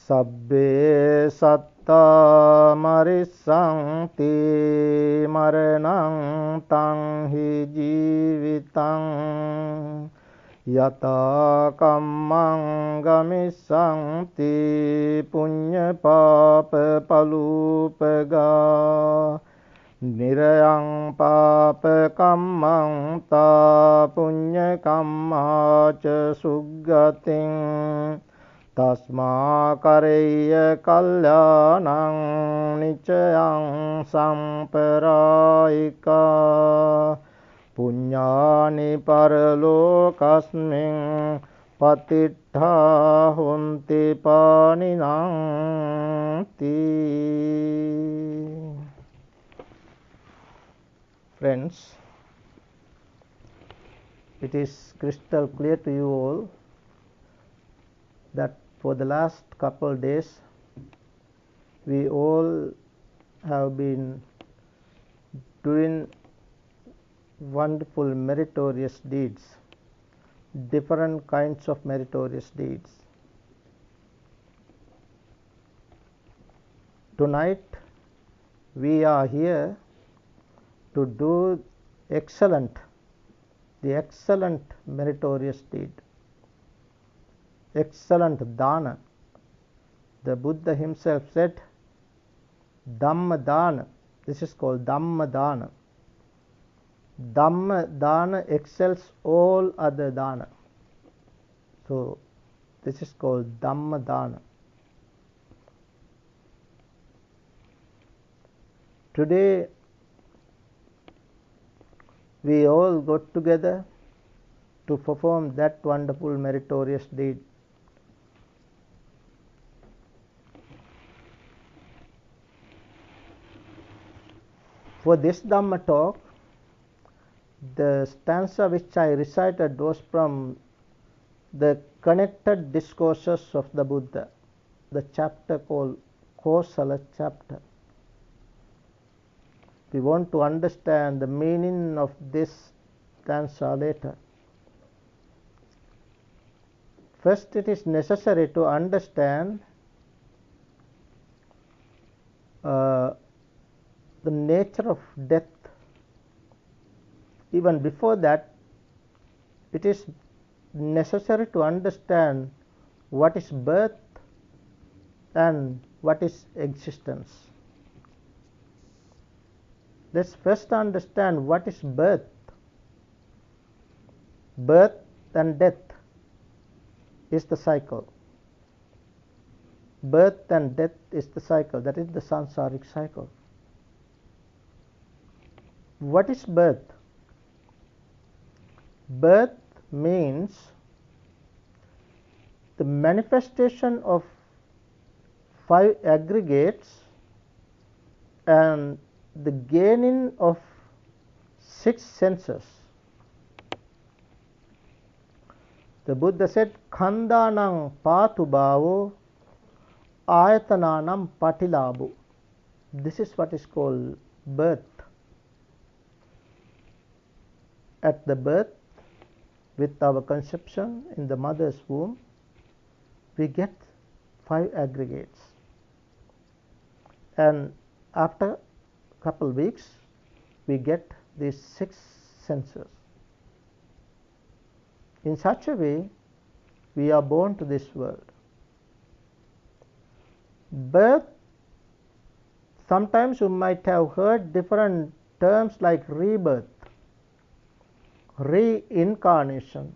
Sabbe satta marisanti maranang tang hi jivitang yata kammang gamisanti punya papa palupaga nirayang papa kammang ta punya kamma ca suggating tasma kareya kalyanang nicayang samparayika punyani paralokasming patittha honti paninanti. Friends, it is crystal clear to you all that for the last couple days we all have been doing wonderful meritorious deeds, different kinds of meritorious deeds. Tonight we are here to do the excellent meritorious deed, excellent dana. The Buddha himself said Dhamma dana. This is called Dhamma dana. Dhamma dana excels all other dana. So this is called Dhamma dana. Today we all got together to perform that wonderful meritorious deed. For this Dhamma talk, the stanza which I recited was from the Connected Discourses of the Buddha, the chapter called Kosala chapter. We want to understand the meaning of this stanza later. First, it is necessary to understand the nature of death. Even before that, it is necessary to understand what is birth and what is existence. Let's first understand what is birth. Birth and death is the cycle. Birth and death is the cycle. That is the Samsaric cycle. What is birth? Birth means the manifestation of 5 aggregates and the gaining of 6 senses. The Buddha said, Khandanang patubhavo ayatananam patilabho. This is what is called birth. At the birth, with our conception in the mother's womb, we get 5 aggregates. And after a couple weeks, we get these 6 senses. In such a way, we are born to this world. Birth, sometimes you might have heard different terms like rebirth, reincarnation,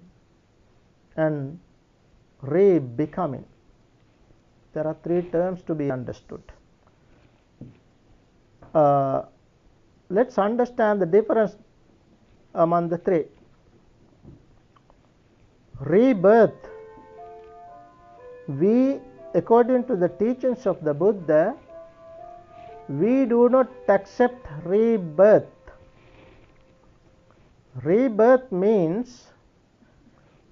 and re-becoming. There are 3 terms to be understood. Let's understand the difference among the 3. Rebirth. We, according to the teachings of the Buddha, we do not accept rebirth. Rebirth means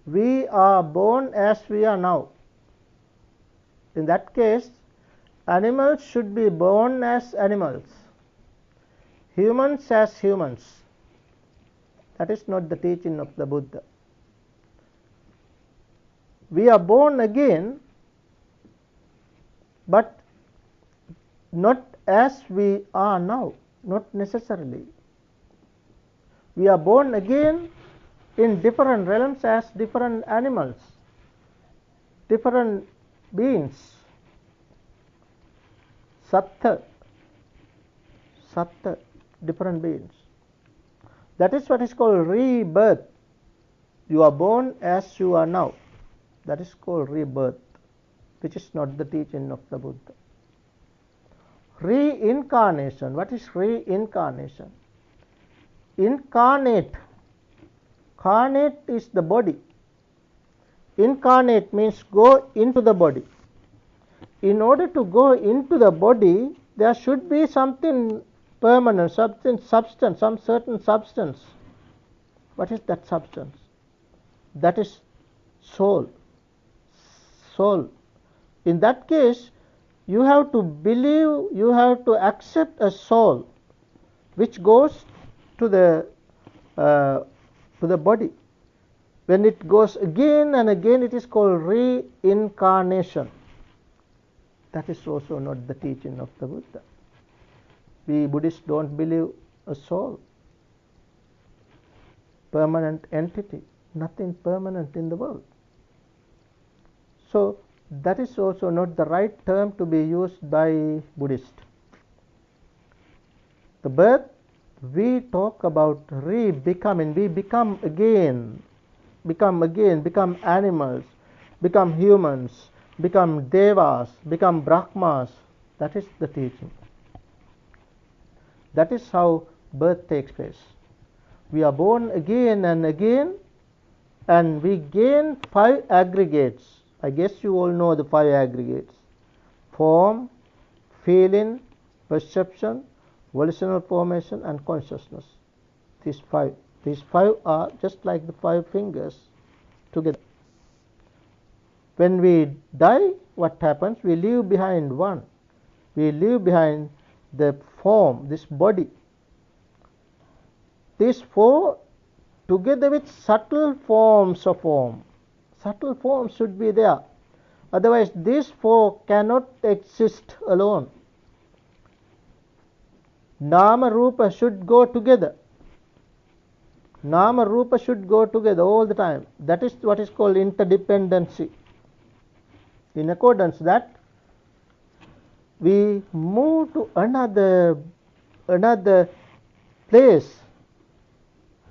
we are born as we are now. In that case, animals should be born as animals, humans as humans. That is not the teaching of the Buddha. We are born again but not as we are now, not necessarily. We are born again in different realms as different animals, different beings. Sattva, different beings. That is what is called rebirth. You are born as you are now. That is called rebirth, which is not the teaching of the Buddha. Reincarnation. What is reincarnation? Incarnate. Carnate is the body. Incarnate means go into the body. In order to go into the body, there should be something permanent, substance, some certain substance. What is that substance? That is soul. Soul. In that case, you have to believe, you have to accept a soul which goes to the body. When it goes again and again, it is called reincarnation. That is also not the teaching of the Buddha. We Buddhists don't believe a soul, permanent entity, nothing permanent in the world. So that is also not the right term to be used by Buddhists. The birth, we talk about re-becoming. We become animals, become humans, become devas, become brahmas. That is the teaching. That is how birth takes place. We are born again and again, and we gain 5 aggregates. I guess you all know the 5 aggregates: form, feeling, perception, volitional formation, and consciousness. These five are just like the 5 fingers together. When we die, what happens? We leave behind one. We leave behind the form, this body. These 4, together with subtle forms of form. Subtle forms should be there. Otherwise, these 4 cannot exist alone. Nama Rupa should go together. Nama Rupa should go together all the time. That is what is called interdependency. In accordance that, we move to another place,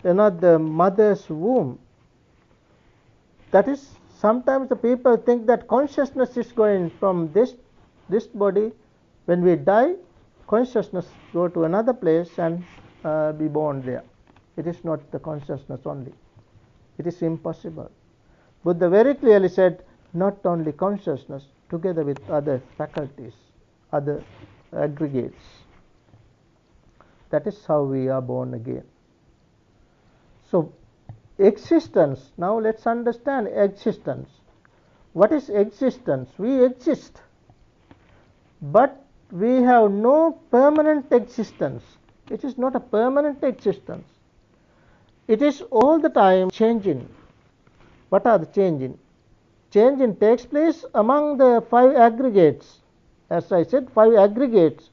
another mother's womb. That is, sometimes the people think that consciousness is going from this body. When we die, consciousness go to another place and be born there. It is not the consciousness only. It is impossible. Buddha very clearly said, not only consciousness, together with other faculties, other aggregates. That is how we are born again. So, existence. Now let's understand existence. What is existence? We exist, but we have no permanent existence. It is not a permanent existence. It is all the time changing. What are the changing? Changing takes place among the 5 aggregates. As I said, 5 aggregates.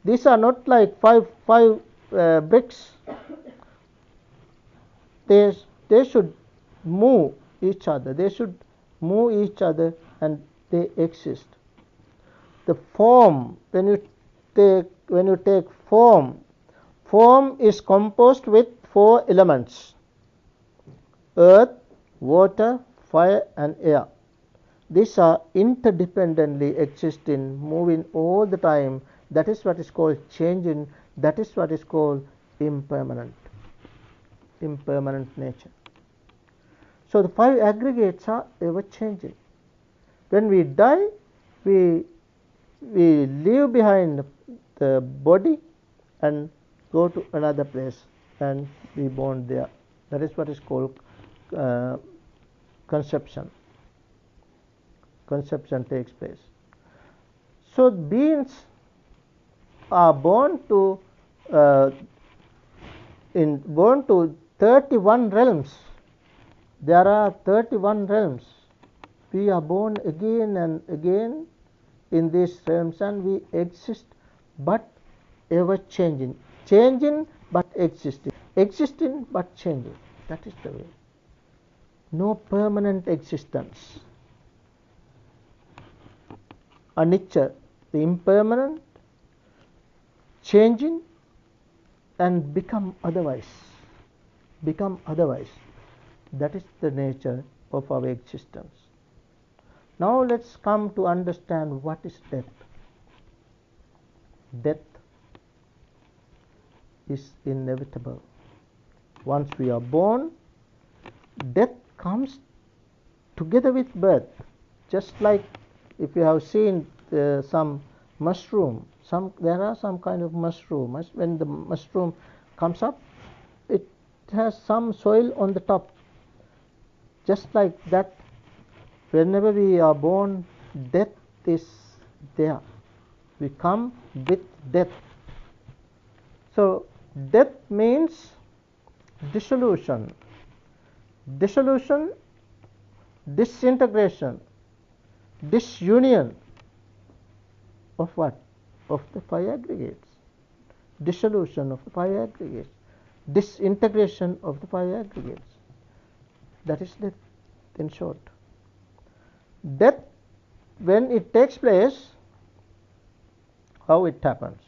These are not like five bricks. They should move each other. They should move each other, and they exist. The form, when you take form is composed with 4 elements: earth, water, fire, and air. These are interdependently existing, moving all the time. That is what is called changing. That is what is called impermanent nature. So the 5 aggregates are ever changing. When we die, we leave behind the body and go to another place and be born there. That is what is called conception. Conception takes place. So beings are born to 31 realms. There are 31 realms. We are born again and again in these realms, and we exist but ever changing, changing but existing, existing but changing. That is the way. No permanent existence. Anicca, the impermanent, changing and become otherwise. Become otherwise. That is the nature of our existence. Now let's come to understand what is death. Death is inevitable. Once we are born, death comes together with birth. Just like if you have seen some mushroom, there are some kind of mushroom. When the mushroom comes up, it has some soil on the top. Just like that, whenever we are born, death is there. We come with death. So death means dissolution. Dissolution, disintegration, disunion of what? Of the five aggregates. Dissolution of the five aggregates. Disintegration of the five aggregates. That is death in short. Death, when it takes place, how it happens?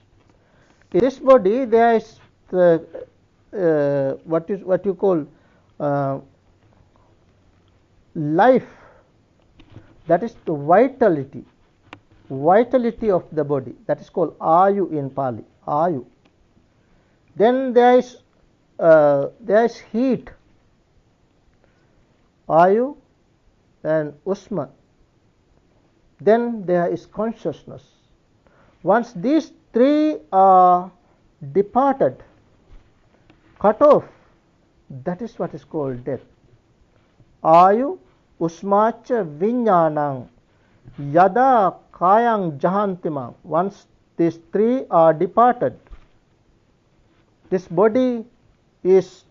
In this body there is the what you call life, that is the vitality of the body, that is called ayu in Pali, ayu. Then there is heat, ayu and usma. Then there is consciousness. Once these three are departed, cut off, that is what is called death. Ayu usmacha viññānaṁ yada kāyaṁ jahantimam. Once these three are departed, this body is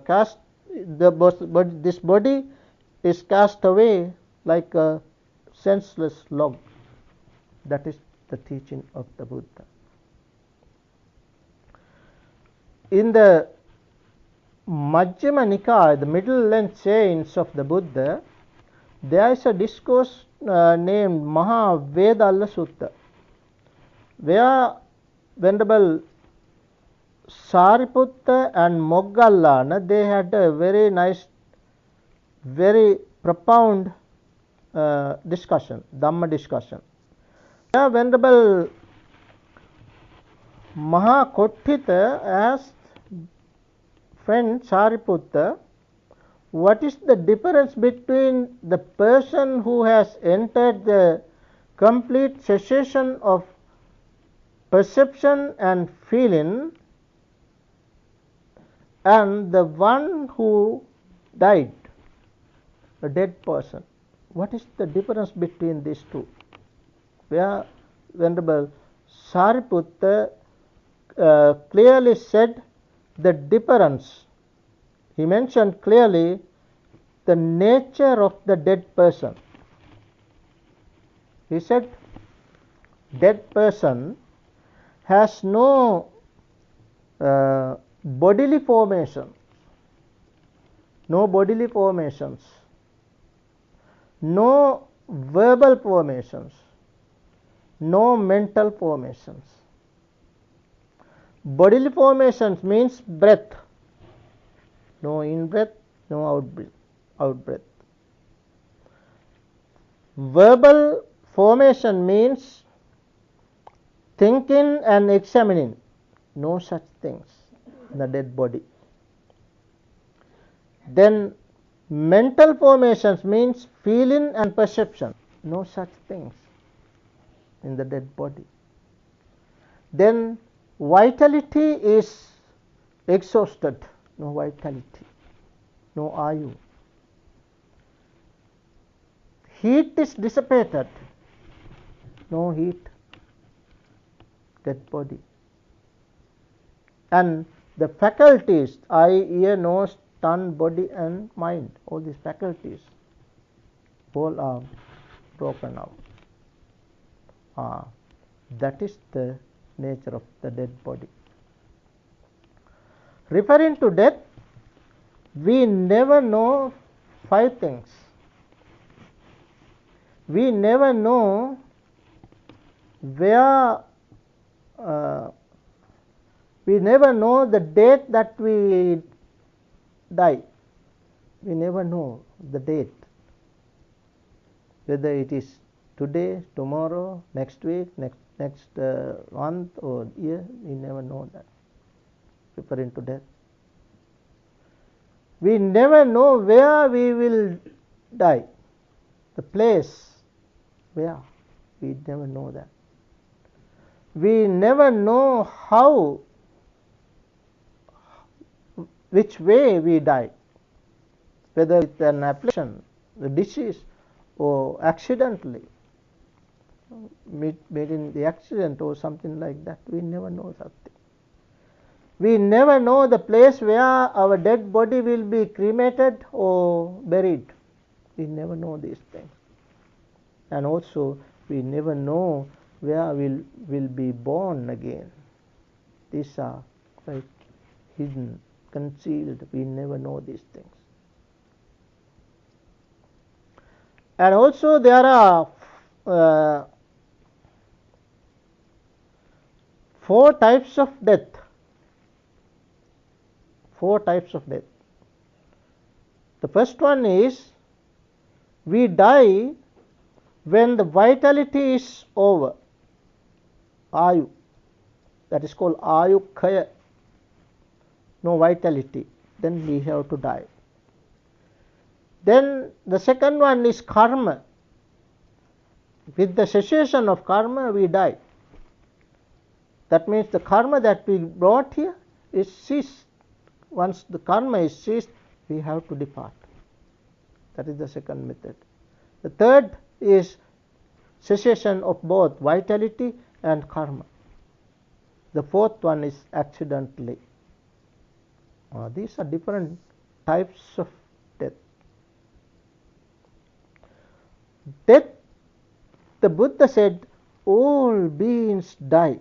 cast. This body is cast away like a senseless log. That is the teaching of the Buddha. In the Majjhima Nikaya, the middle length sayings of the Buddha, there is a discourse named Maha Vedalla Sutta, where Venerable Sariputta and Moggallana, they had a very nice, very profound discussion, Dhamma discussion. There Venerable Mahakothita asked friend Sariputta, what is the difference between the person who has entered the complete cessation of perception and feeling and the one who died, a dead person? What is the difference between these two? Where Venerable Sariputta clearly said the difference. He mentioned clearly the nature of the dead person. He said, dead person has no bodily formations, no bodily formations, no verbal formations, no mental formations. Bodily formations means breath, no in-breath, no out-breath. Verbal formation means thinking and examining, no such things in the dead body. Then mental formations means feeling and perception, no such things in the dead body. Then vitality is exhausted, no vitality, no ayu. Heat is dissipated, no heat, dead body. And the faculties, eye, ear, nose, tongue, body and mind, all these faculties, all are broken out. That is the nature of the dead body. Referring to death, we never know 5 things. We never know where, we never know the date that we die. We never know the date, whether it is today, tomorrow, next week, next month or year. We never know that. Referring to death, we never know where we will die, the place where, we never know that. We never know how, which way we die, whether it's an affliction, a disease, or accidentally, made in the accident or something like that. We never know something. We never know the place where our dead body will be cremated or buried. We never know these things. And also, we never know where will be born again. These are like hidden, concealed. We never know these things. And also, there are 4 types of death. 4 types of death. The first one is, we die when the vitality is over. Ayu. That is called ayukaya. No vitality. Then we have to die. Then the second one is karma. With the cessation of karma, we die. That means the karma that we brought here is ceased. Once the karma is ceased, we have to depart. That is the second method. The third is cessation of both vitality and karma. The fourth one is accidentally. These are different types of death. Death, the Buddha said, all beings die.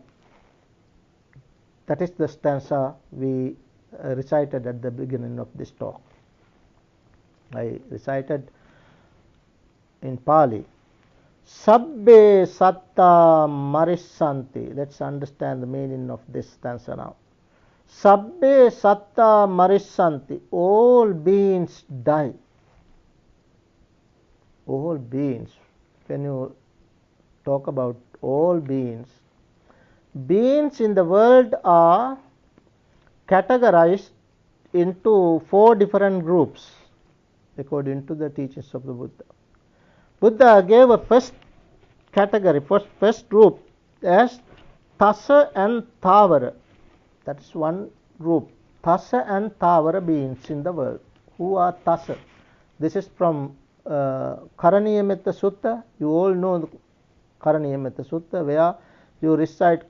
That is the stanza we recited at the beginning of this talk. I recited in Pali, Sabbe satta marissanti. Let's understand the meaning of this stanza now. Sabbe satta marissanti. All beings die. All beings. When you talk about all beings, beings in the world are categorized into 4 different groups according to the teachings of the Buddha. Buddha gave a first category, first group as Tassa and Thavara. That is one group. Tassa and Thavara beings in the world. Who are Tassa? This is from Karaniyametta Sutta. You all know the Karaniyametta Sutta, where you recite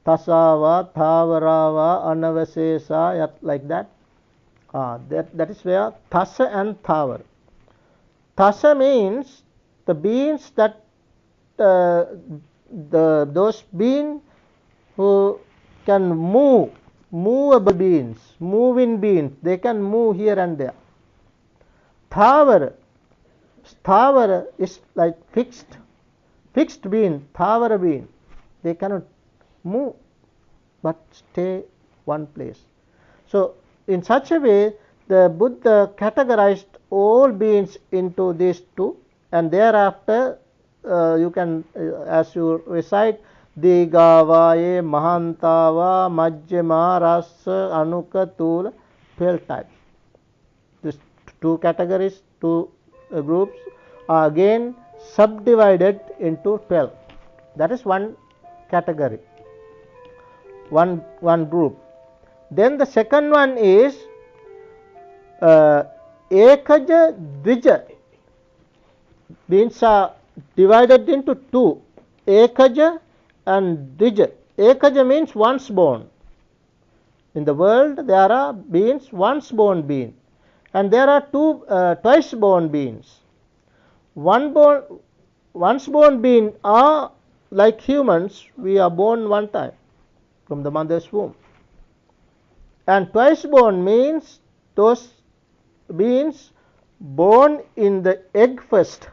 Tasava, Thavarava, Anavasesa, like that. That is where Tassa and Thavara. Tassa means the beings that those beings who can move, movable beings, moving beings. They can move here and there. Thavara is like fixed being, Thavara being. They cannot move but stay one place. So in such a way, the Buddha categorized all beings into these 2, and thereafter you can, as you recite, Digavaye, Mahantava, Majjama, Rasa, Anuka, Tula, 12 types. These 2 categories, 2 groups are again subdivided into 12. That is one category, one group. Then the second one is Ekaja, Dvija. Beings are divided into 2, Ekaja and Dvija. Ekaja means once born. In the world there are beings, once born beings, and there are 2 twice born beings. Once born beings are like humans, we are born one time from the mother's womb. And twice born means those beings born in the egg first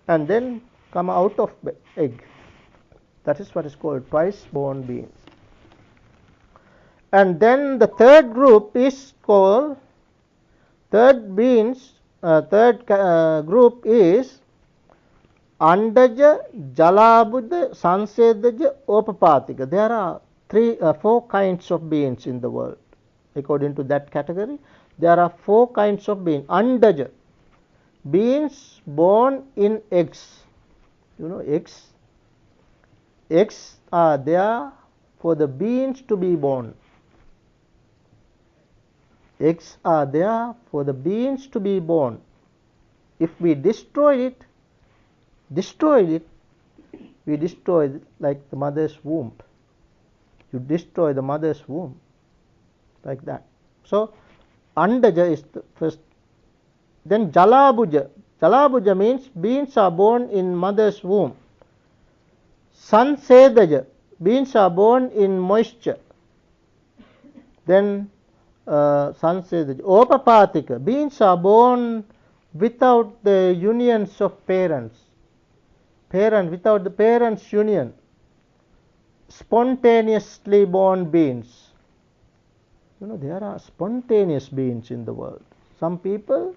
and then come out of the egg. That is what is called twice born beings. And then the third group is called, third group is Andaja, Jalabuja, Sansedaja, Opapatika. There are four kinds of beings in the world. According to that category, there are four kinds of beings. Andaja, beings born in eggs. You know, eggs. Eggs are there for the beings to be born. Eggs are there for the beings to be born. If we destroy it, we destroy it like the mother's womb. You destroy the mother's womb like that. So Andaja is the first. Then Jalabuja. Jalabuja means beings are born in mother's womb. Sansedaja, beings are born in moisture. Then Sansedaja. Opapatika, beings are born without the unions of parents. Without the parents' union. Spontaneously born beings. You know, there are spontaneous beings in the world. Some people,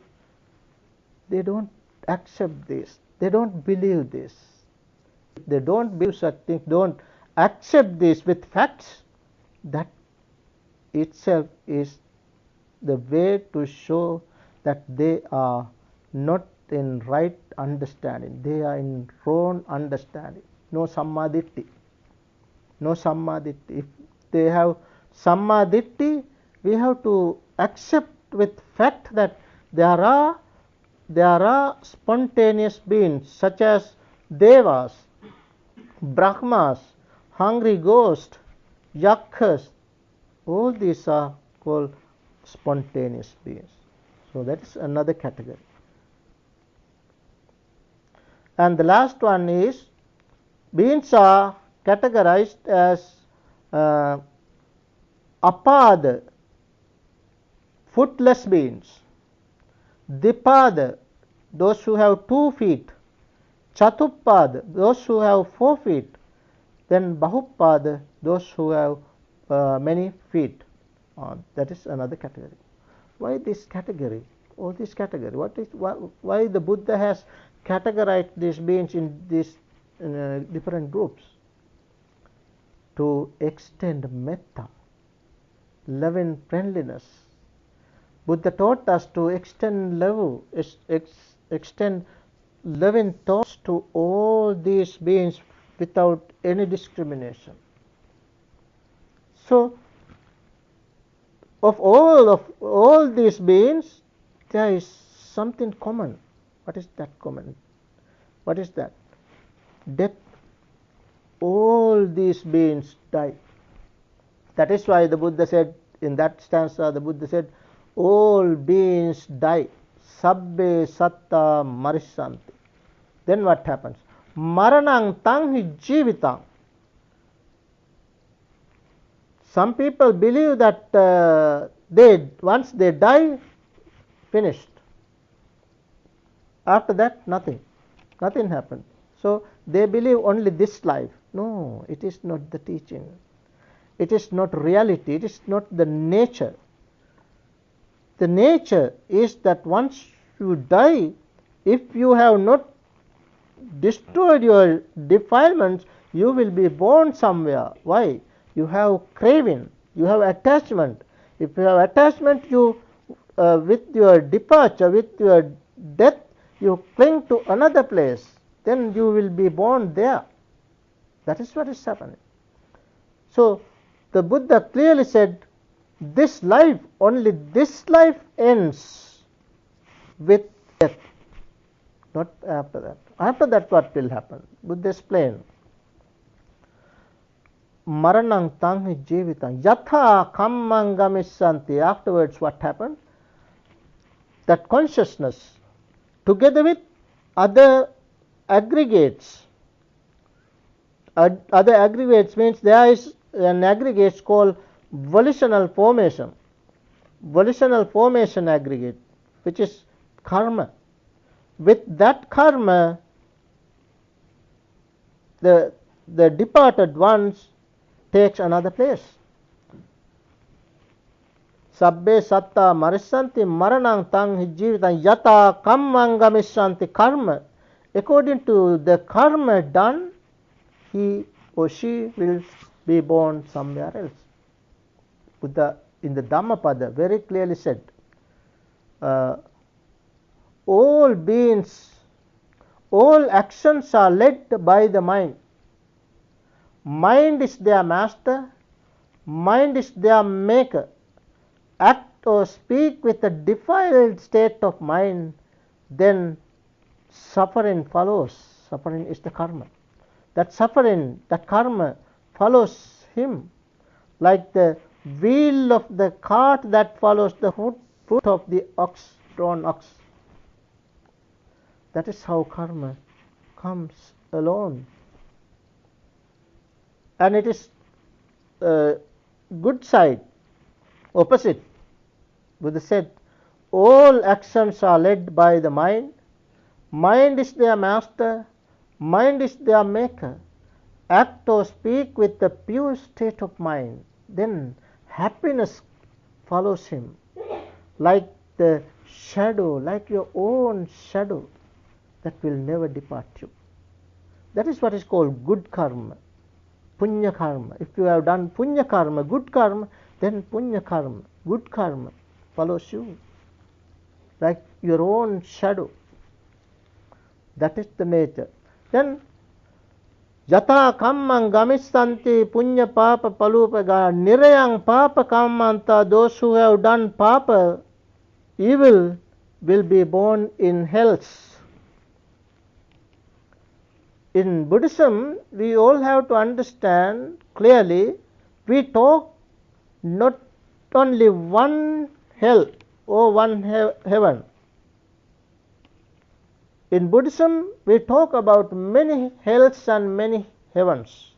they don't accept this. They don't believe this. They don't believe such things, don't accept this with facts. That itself is the way to show that they are not in right understanding. They are in wrong understanding. No sammaditthi. No sammaditthi. If they have sammaditthi, we have to accept with fact that there are spontaneous beings such as devas, brahmas, hungry ghosts, yaksas. All these are called spontaneous beings. So that is another category. And the last one is beings are categorized as apada, footless beings, dipada, those who have 2 feet, chatupada, those who have 4 feet, then bahupada, those who have many feet. That is another category. Why this category? All this category. Why the Buddha has categorized these beings in these different groups? To extend metta, love and friendliness. Buddha taught us to extend love loving thoughts to all these beings without any discrimination. So, of all these beings, there is something common. What is that common? What is that? Death. All these beings die. That is why the Buddha said, in that stanza, the Buddha said, all beings die. Sabbe satta marissanti. Then what happens? Maranang tanghi jivitang. Some people believe that once they die, finished. After that, nothing happened. So they believe only this life. No, it is not the teaching. It is not reality. It is not the nature. The nature is that once you die, if you have not destroyed your defilements, you will be born somewhere. Why? You have craving, you have attachment. If you have attachment, you with your departure, with your death, you cling to another place. Then you will be born there. That is what is happening. So the Buddha clearly said, this life, only this life ends with death. Not after that. After that, what will happen? Buddha explained. Maranang tanghi jivitang yatha kammang gamissanti. Afterwards, what happened? That consciousness, together with other aggregates, other aggregates means there is an aggregate called volitional formation aggregate, which is karma. With that karma, the departed ones takes another place. Sabbe satta marissanti maranang tang jivitan yata kammang gamissanti karma. According to the karma done, he or she will be born somewhere else. Buddha in the Dhammapada very clearly said, all beings, all actions are led by the mind. Mind is their master, mind is their maker. Act or speak with a defiled state of mind, then suffering follows. Suffering is the karma. That suffering, that karma follows him like the wheel of the cart that follows the foot of the ox, drawn ox. That is how karma comes alone. And it is good side, opposite. Buddha said, all actions are led by the mind. Mind is their master, mind is their maker. Act or speak with the pure state of mind, then happiness follows him like the shadow, like your own shadow that will never depart you. That is what is called good karma, punya karma. If you have done punya karma, good karma, then punya karma, good karma follows you like your own shadow. That is the nature. Then Yata kammang gamissanti punya papa palupaga nirayang papa kammanta, those who have done papa, evil, will be born in hells. In Buddhism, we all have to understand clearly, we talk not only one hell or one heaven. In Buddhism, we talk about many hells and many heavens.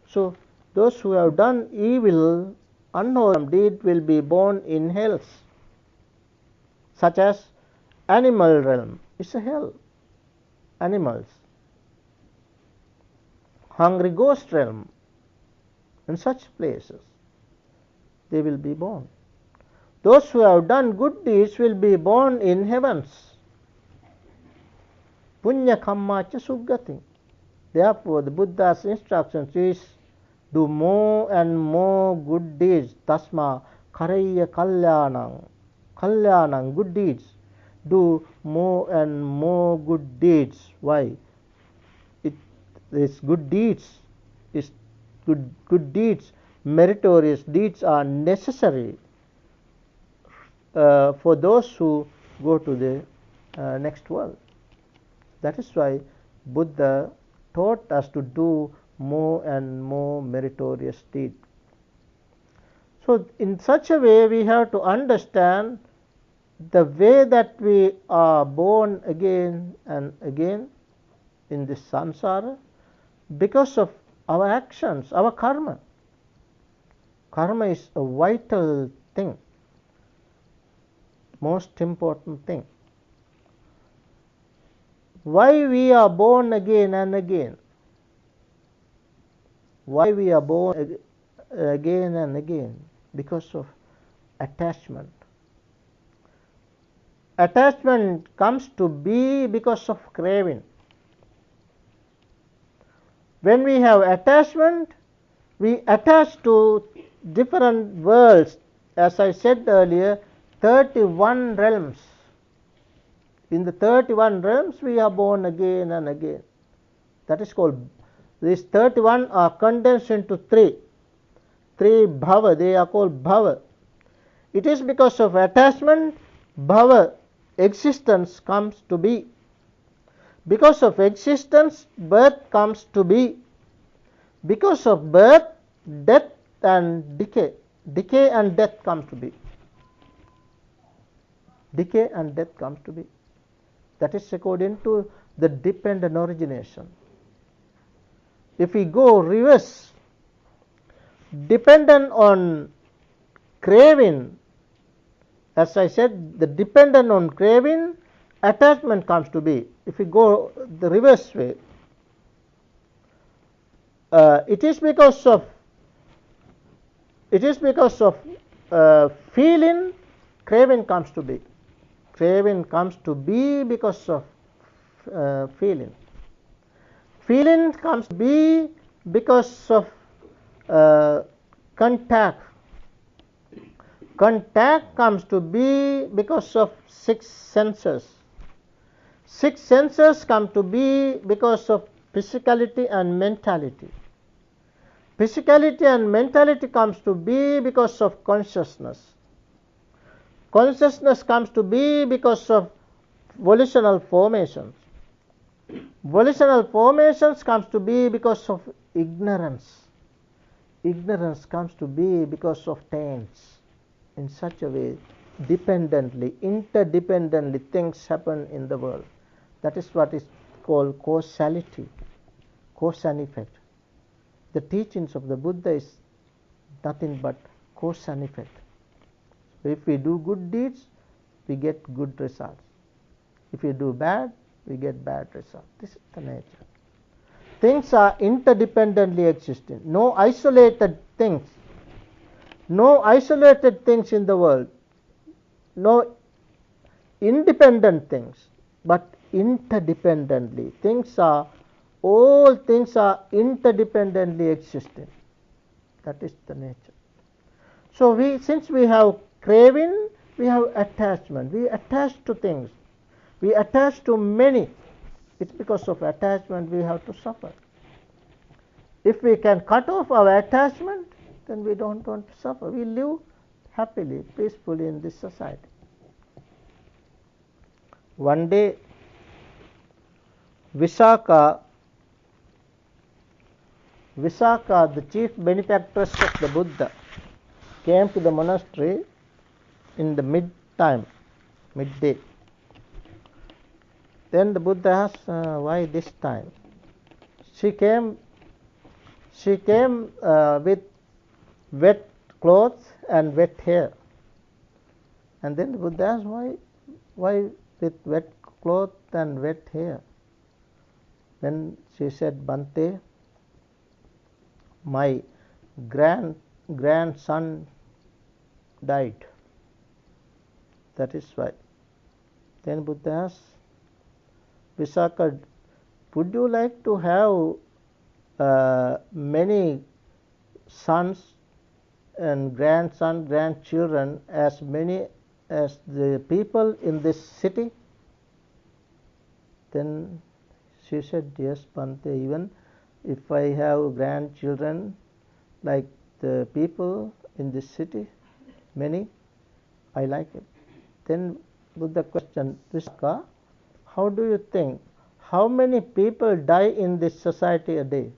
So, those who have done evil, unwholesome deed will be born in hells, such as animal realm is a hell. Animals. Hungry ghost realm, in such places they will be born. Those who have done good deeds will be born in heavens. Punya kammacha suggati. Therefore, the Buddha's instructions is do more and more good deeds. Tasma karaya kalyanang. Kalyanang, good deeds. Do more and more good deeds. Why? These good deeds is good deeds, meritorious deeds are necessary for those who go to the next world. That is why Buddha taught us to do more and more meritorious deeds. So, in such a way, we have to understand the way that we are born again and again in this samsara because of our actions, our karma. Karma is a vital thing, most important thing. Why we are born again and again? Why we are born again and again? Because of attachment. Attachment comes to be because of craving. When we have attachment, we attach to different worlds. As I said earlier, 31 realms. In the 31 realms, we are born again and again. That is called, these 31 are condensed into three. Three bhava, they are called bhava. It is because of attachment, bhava, existence comes to be. Because of existence, birth comes to be. Because of birth, death and decay. Decay and death comes to be. Decay and death comes to be. That is according to the dependent origination. if we go reverse, dependent on craving, as I said, the dependent on craving, attachment comes to be. If we go the reverse way, it is because of feeling, craving comes to be. Craving comes to be because of feeling. Feeling comes to be because of contact. Contact comes to be because of six senses. Six senses come to be because of physicality and mentality. Physicality and mentality comes to be because of consciousness. Consciousness comes to be because of volitional formations. Volitional formations comes to be because of ignorance. Ignorance comes to be because of taints. In such a way, dependently, interdependently, things happen in the world. That is what is called causality, cause and effect. The teachings of the Buddha is nothing but cause and effect. So if we do good deeds, we get good results. If we do bad, we get bad results. This is the nature. Things are interdependently existing. No isolated things. No isolated things in the world. No independent things, but interdependently. All things are interdependently existing. That is the nature. So since we have craving, we have attachment. We attach to things. We attach to many. It's because of attachment we have to suffer. If we can cut off our attachment, then we don't want to suffer. We live happily, peacefully in this society. One day, Visakha, the chief benefactress of the Buddha, came to the monastery in the midday. Then the Buddha asked, why this time? She came with wet clothes and wet hair. And then the Buddha asked, why with wet clothes and wet hair? Then she said, Bhante, my grandson died. That is why. Then Buddha asked, Visakha, would you like to have many sons and grandchildren, as many as the people in this city? Then she said, yes, Bhante, even if I have grandchildren like the people in this city, many, I like it. Then Buddha questioned, Visakha, how do you think, how many people die in this society a day?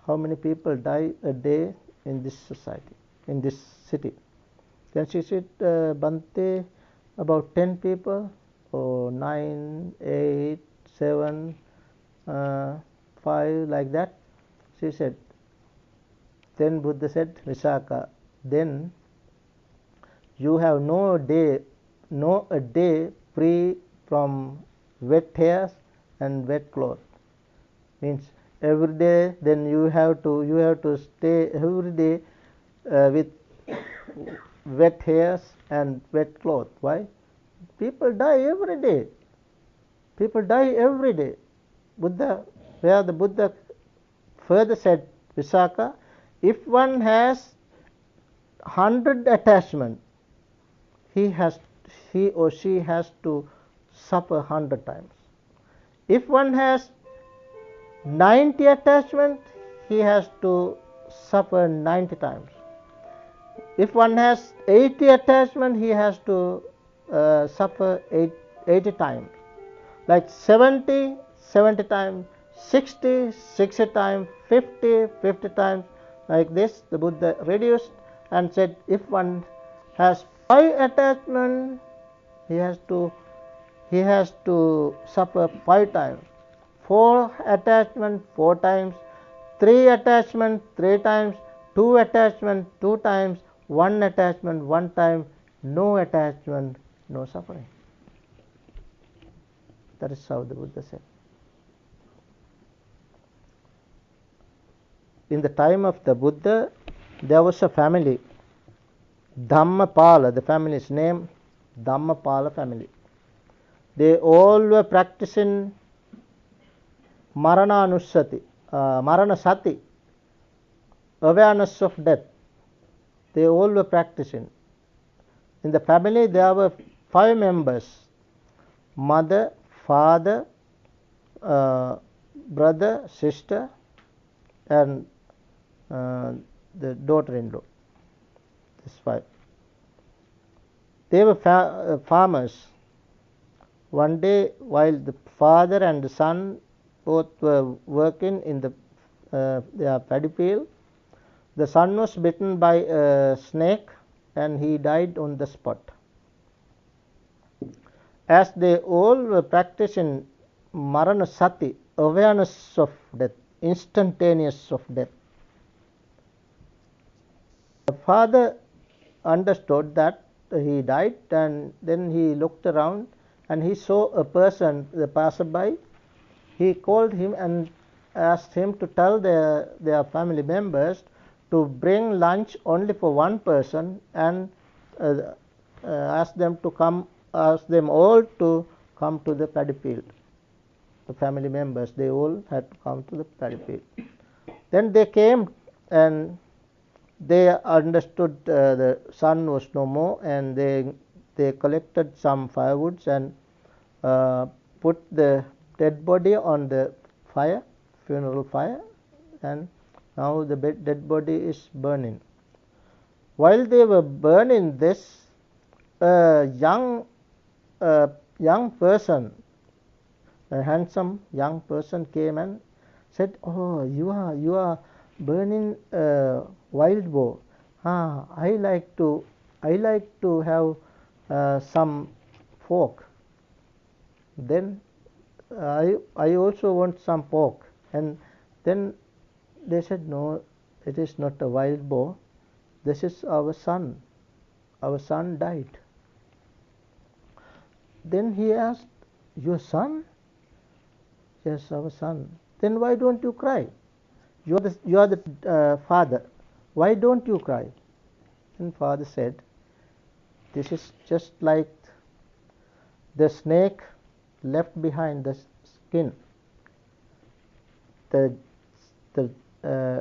How many people die a day in this society, in this city? Then she said, Bhante, about 10 people, or 9, 8, 7, 5, like that. She said. Then Buddha said, Visakha, then you have no a day free from wet hairs and wet clothes. Means every day, then you have to stay every day with wet hairs and wet clothes. Why? People die every day. People die every day. Where the Buddha further said, Visakha, if one has 100 attachment, he or she has to suffer 100 times. If one has 90 attachment, he has to suffer 90 times. If one has 80 attachment, he has to suffer 80 times. Like 70 times, 60 times, 50 times. Like this, the Buddha reduced and said, if one has 5 attachment, he has to suffer 5 times. 4 attachment 4 times, 3 attachment 3 times, 2 attachment 2 times, 1 attachment 1 time, no attachment, no suffering. That is how the Buddha said. In the time of the Buddha, there was a family, Dhammapala, the family's name, Dhammapala family. They all were practicing Marananusati, Maranasati, awareness of death. They all were practicing. In the family, there were 5 members: mother, father, brother, sister, and the daughter-in-law. This 5. They were farmers. One day, while the father and the son both were working in their paddy field, the son was bitten by a snake and he died on the spot. As they all were practicing Maranasati, awareness of death, instantaneous of death, the father understood that he died, and then he looked around and he saw a person, the passerby. He called him and asked him to tell their family members to bring lunch only for one person, and ask them all to come to the paddy field. The family members, they all had to come to the paddy field. Then they came, and they understood the sun was no more, and they collected some firewoods and put the dead body on the fire, funeral fire, and now the dead body is burning. While they were burning this, a young person, a handsome young person, came and said, "Oh, you are burning wild boar. I like to have some pork. Then I also want some pork." And then they said, "No, it is not a wild boar. This is our son. Our son died." Then he asked, "Your son?" "Yes, our son." "Then why don't you cry? You are the father. Why don't you cry?" And father said, "This is just like the snake left behind the skin. The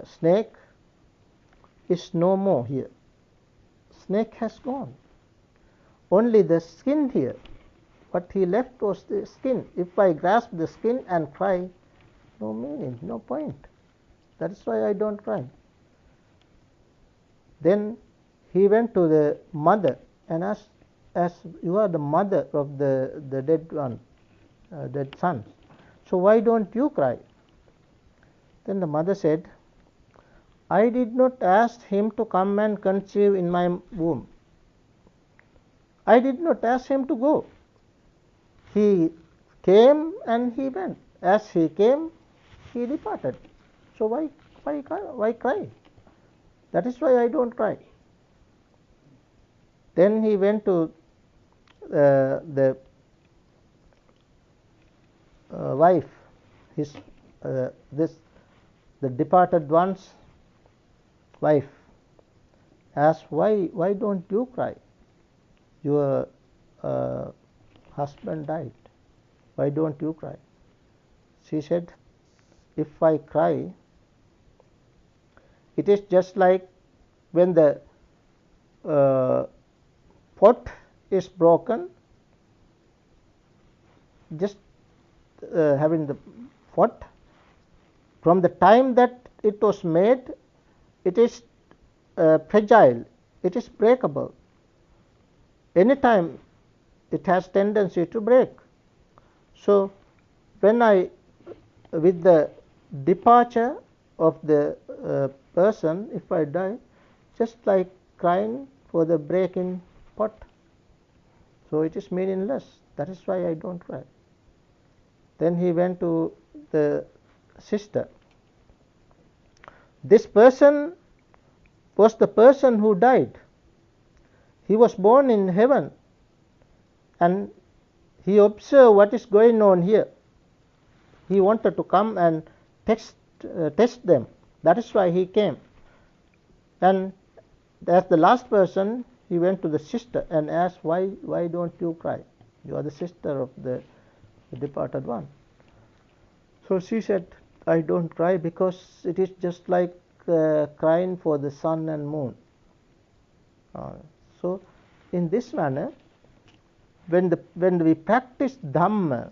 snake is no more here. Snake has gone. Only the skin here. What he left was the skin. If I grasp the skin and cry, no meaning, no point. That is why I don't cry." Then he went to the mother and asked, "As you are the mother of the dead one, dead son, so why don't you cry?" Then the mother said, "I did not ask him to come and conceive in my womb. I did not ask him to go. He came and he went. As he came, he departed. So why cry? That is why I don't cry." Then he went to the wife, the departed one's wife, asked, "Why don't you cry? Your husband died. Why don't you cry?" She said, "If I cry, it is just like when the pot is broken, just having the pot, from the time that it was made, it is fragile, it is breakable. Anytime it has tendency to break. So when with the departure of the person, if I die, just like crying for the breaking pot. So it is meaningless. That is why I don't cry." Then he went to the sister. This person was the person who died. He was born in heaven, and he observed what is going on here. He wanted to come and test them. That is why he came. And as the last person, he went to the sister and asked, why don't you cry? You are the sister of the departed one. So she said, I don't cry because it is just like crying for the sun and moon. So in this manner, when we practice Dhamma,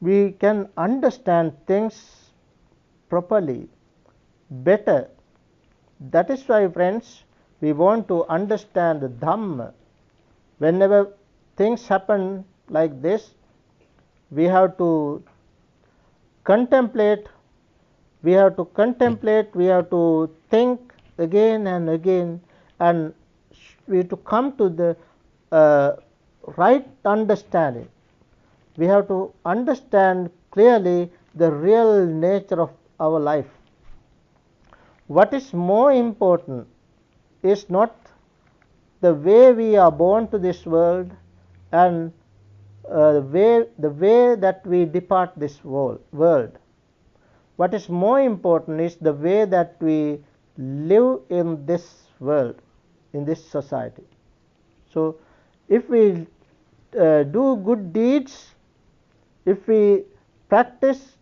we can understand things properly, better. That is why, friends, we want to understand the Dhamma. Whenever things happen like this, we have to contemplate, we have to think again and again, and we have to come to the right understanding. We have to understand clearly the real nature of our life. What is more important is not the way we are born to this world and the way that we depart this world. What is more important is the way that we live in this world, in this society. So if we do good deeds, if we practice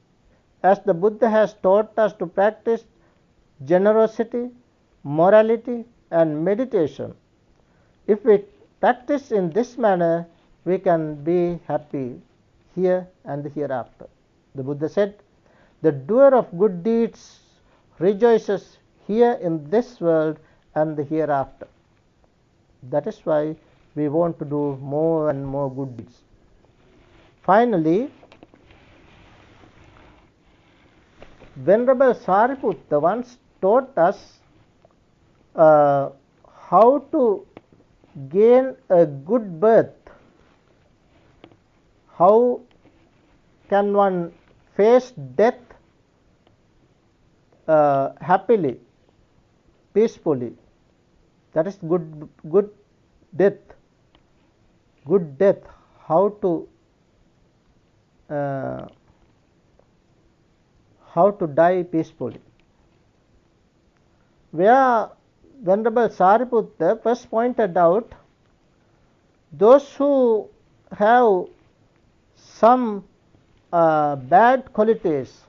as the Buddha has taught us to practice generosity, morality, and meditation, if we practice in this manner, we can be happy here and hereafter. The Buddha said, the doer of good deeds rejoices here in this world and the hereafter. That is why we want to do more and more good deeds. Finally, Venerable Sariputta once taught us how to gain a good birth. How can one face death happily, peacefully? That is good death. Good death. How to die peacefully. Where Venerable Sariputta first pointed out, those who have some bad qualities,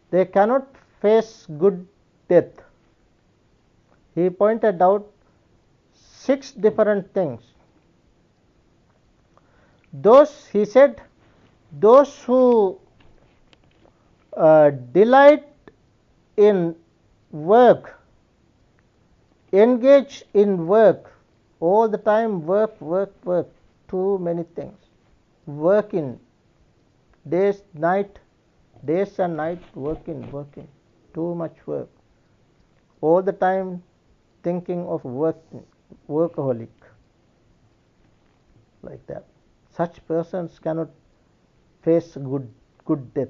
they cannot face good death. He pointed out 6 different things. He said, those who delight in work, engage in work, all the time work, too many things. Working, days and night, working, too much work. All the time thinking of working, workaholic, like that. Such persons cannot face good death.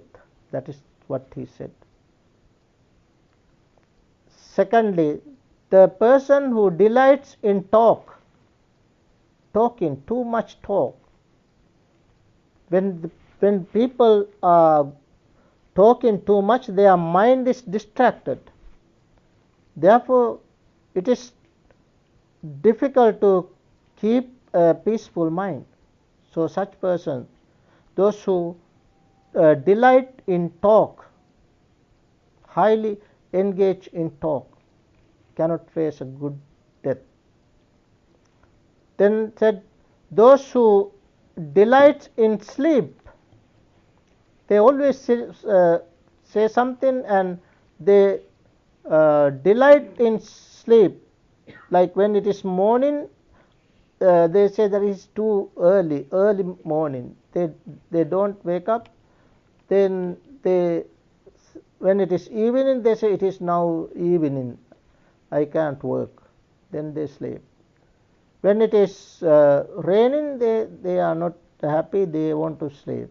That is what he said. Secondly, the person who delights in talking, too much talk. When people are talking too much, their mind is distracted. Therefore, it is difficult to keep a peaceful mind. So such persons, those who delight in talk, highly engaged in talk, cannot face a good death. Then said, those who delight in sleep, they always say something and they delight in sleep. Like when it is morning, they say that it is too early morning. They don't wake up. Then when it is evening, they say it is now evening, I can't work. Then they sleep. When it is raining, they are not happy, they want to sleep.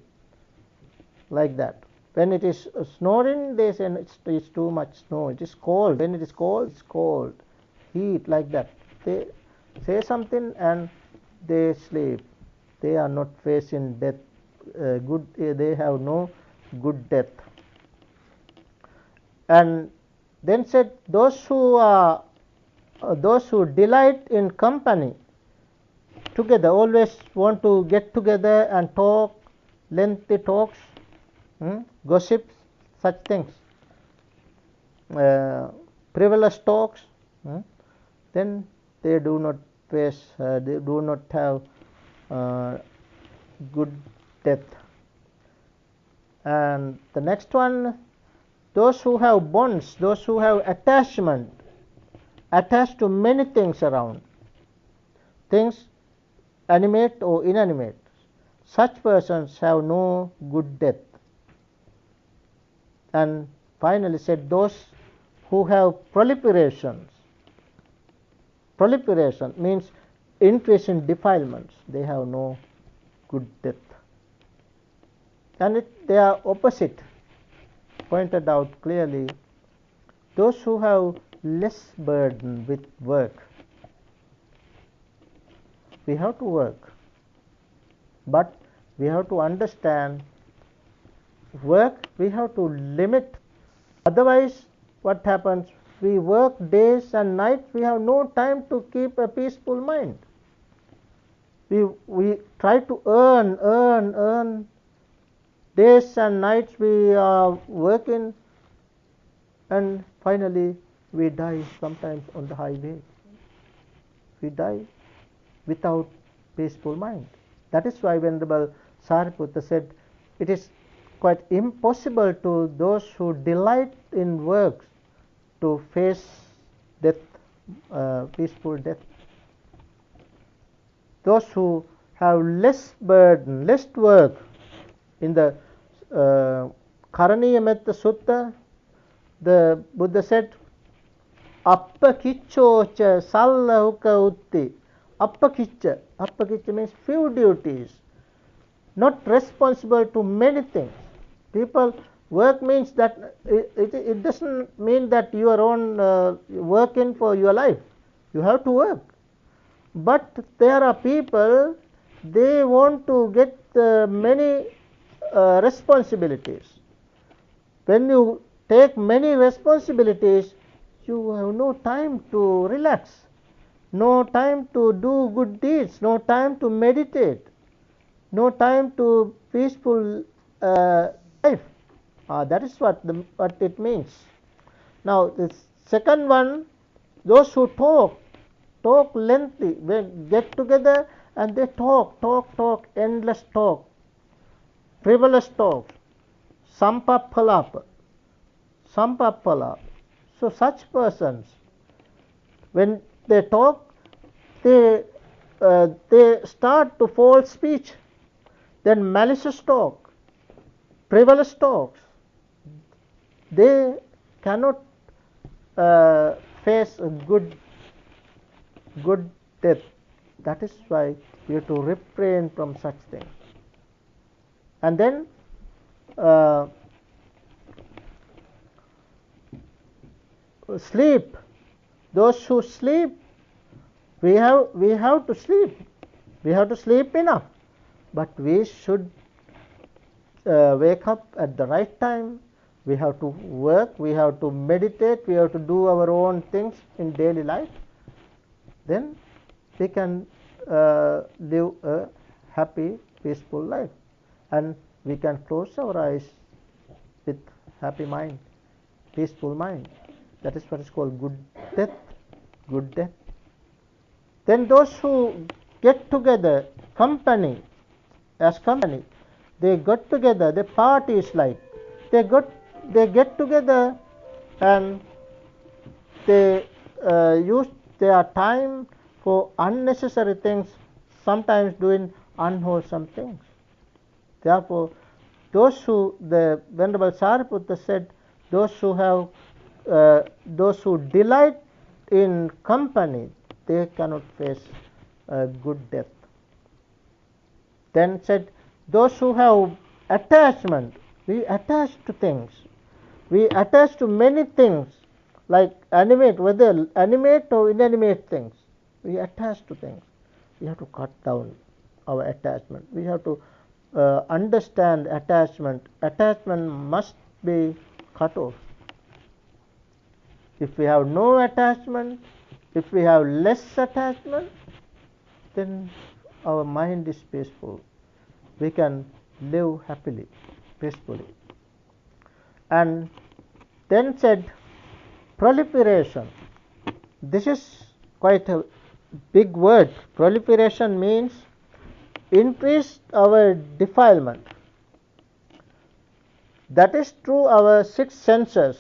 like that. When it is snoring, they say it's too much snow. It is cold. When it is cold, it's cold. Heat, like that. They say something and they sleep. They are not facing death. They have no good death. And then said, those who delight in company together, always want to get together and talk, lengthy talks, gossips, such things, frivolous talks, then they do not face, they do not have good death. And the next one, those who have bonds, those who have attachment, attached to many things around, things animate or inanimate, such persons have no good death. And finally said, those who have proliferation means increase in defilements, they have no good death. And they are opposite, pointed out clearly. Those who have less burden with work. We have to work, but we have to understand work, we have to limit. Otherwise, what happens? We work days and nights, we have no time to keep a peaceful mind. We try to earn. Days and nights we are working, and finally we die sometimes on the highway. We die without peaceful mind. That is why Venerable Sariputta said, it is quite impossible to those who delight in works to face death, peaceful death. Those who have less burden, less work. In the Karaniya Metta Sutta, the Buddha said, Appa kicchocha salla uka utti. Appa kiccha means few duties, not responsible to many things. People, work means that it doesn't mean that you are on working for your life. You have to work. But there are people, they want to get many responsibilities. When you take many responsibilities, you have no time to relax, no time to do good deeds, no time to meditate, no time to peaceful life. That is what it means. Now, the second one, those who talk lengthy, they get together and they talk, endless talk, frivolous talk, sampapalapa. So such persons, when they talk, they start to false speech, then malicious talk, frivolous talks. They cannot face a good death. That is why we have to refrain from such things. And then sleep. Those who sleep, we have to sleep. We have to sleep enough. But we should wake up at the right time. We have to work, we have to meditate, we have to do our own things in daily life. Then we can live a happy, peaceful life. And we can close our eyes with happy mind, peaceful mind. That is what is called good death. Then those who get together, company, they got together, the party is like, they get together and they use their time for unnecessary things, sometimes doing unwholesome things. Therefore, the Venerable Sariputta said, those who delight in company, they cannot face a good death. Then said, those who have attachment, We attach to things. We attach to many things, like animate, whether animate or inanimate things. We attach to things. We have to cut down our attachment. We have to understand attachment. Attachment must be cut off. If we have no attachment, if we have less attachment, then our mind is peaceful. We can live happily, peacefully. And then said proliferation. This is quite a big word. Proliferation means increase our defilement. That is through our six senses.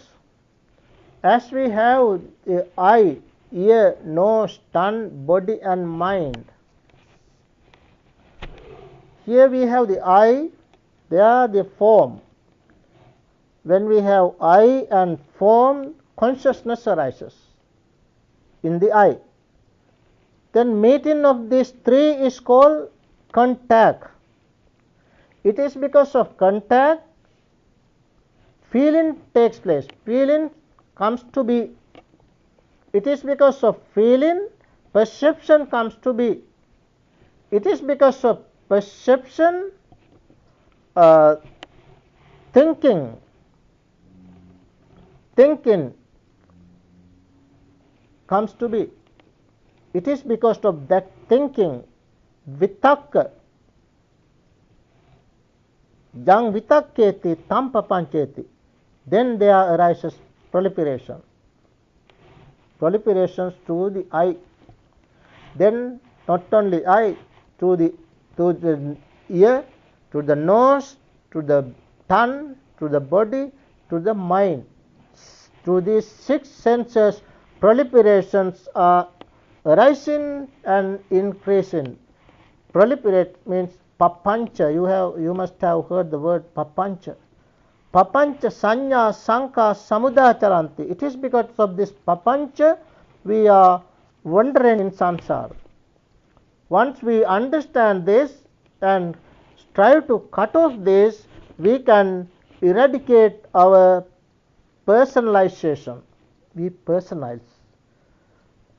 As we have the eye, ear, nose, tongue, body and mind. Here we have the eye, there the form. When we have eye and form, consciousness arises in the eye. Then meeting of these three is called contact. It is because of contact feeling takes place. Feeling comes to be. It is because of feeling perception comes to be. It is because of perception thinking comes to be. It is because of that thinking, vitakka, yang vitakketi tam papancheti, then there arises proliferation. Proliferations through the eye. Then not only eye, to the ear, to the nose, to the tongue, to the body, to the mind. Through these six senses, proliferations are rising and increasing. Proliferate means papancha. You must have heard the word papancha. Papancha sanya sanka samudacharanti. It is because of this papancha we are wandering in samsara. Once we understand this and strive to cut off this, we can eradicate our personalization. We personalize.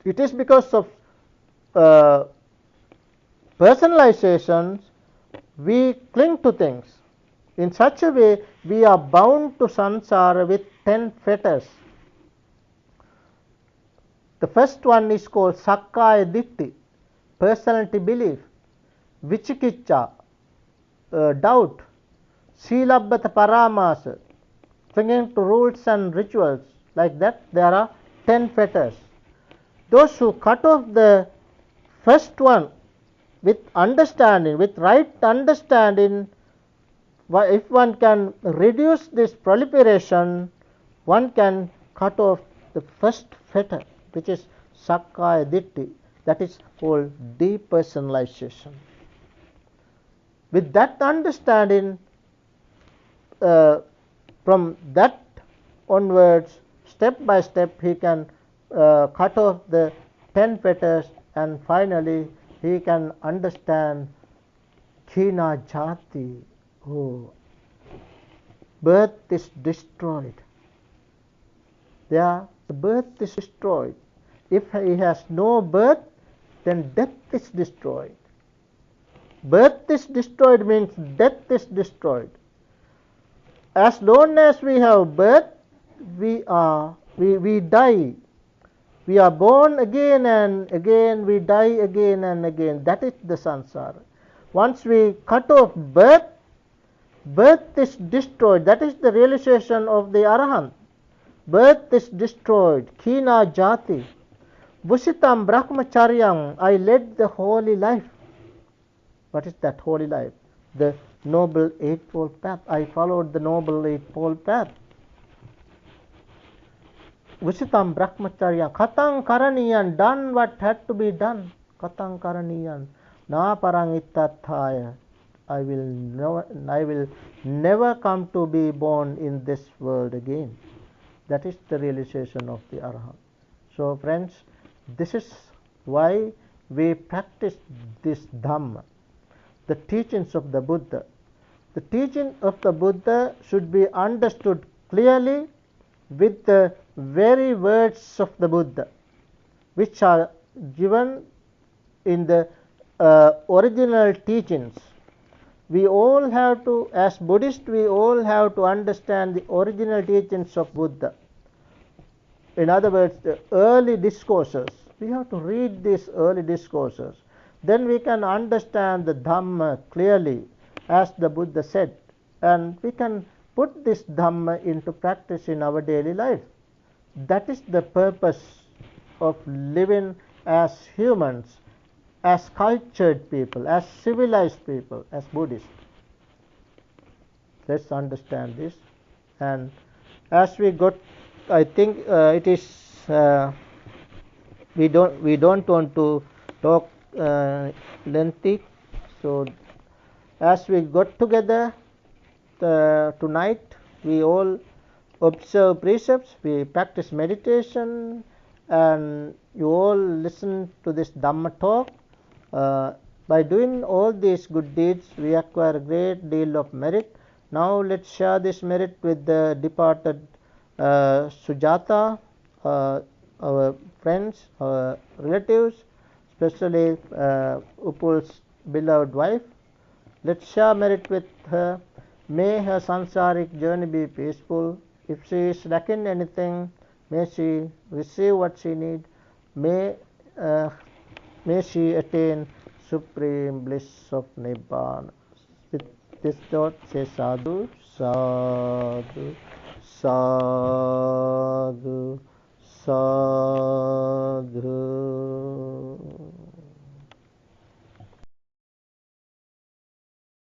It is because of personalization we cling to things. In such a way, we are bound to samsara with 10 fetters. The first one is called sakkaya ditthi, personality belief, vichikiccha, doubt, silabbata paramasa, clinging to rules and rituals. Like that, there are 10 fetters. Those who cut off the first one with understanding, with right understanding, if one can reduce this proliferation, one can cut off the first fetter, which is sakkaya ditthi, that is called depersonalization. With that understanding, from that onwards, step by step, he can cut off the 10 fetters, and finally he can understand khina jati. Oh, birth is destroyed. The birth is destroyed. If he has no birth, then death is destroyed. Birth is destroyed means death is destroyed. As long as we have birth, we die. We are born again and again, we die again and again. That is the samsara. Once we cut off birth, birth is destroyed. That is the realization of the Arahant. Birth is destroyed. Khina jati. Vusitam brahmacharyam. I led the holy life. What is that holy life? The noble eightfold path. I followed the noble eightfold path. Vusitam brahmacharya. Katang karaniyan. Done what had to be done. Katang karaniyan. Na parangittathaya. I will never come to be born in this world again. That is the realization of the Arahant. So friends, this is why we practice this Dhamma, the teachings of the Buddha. The teaching of the Buddha should be understood clearly with the very words of the Buddha, which are given in the original teachings. We all have to, as Buddhists, we all have to understand the original teachings of Buddha. In other words, the early discourses. We have to read these early discourses. Then we can understand the Dhamma clearly, as the Buddha said, and we can put this Dhamma into practice in our daily life. That is the purpose of living as humans, as cultured people, as civilized people, as Buddhists. Let's understand this. And as we got, I think it is we don't want to talk lengthy. So as we got together tonight, we all observe precepts, we practice meditation, and you all listen to this Dhamma talk. By doing all these good deeds, we acquire a great deal of merit. Now let's share this merit with the departed Sujata, our friends, our relatives, especially Upul's beloved wife. Let's share merit with her. May her Samsaric journey be peaceful. If she is lacking anything, may she receive what she needs. May she attain supreme bliss of Nibbana. With this thought, say sadhu, sadhu, sadhu, sadhu.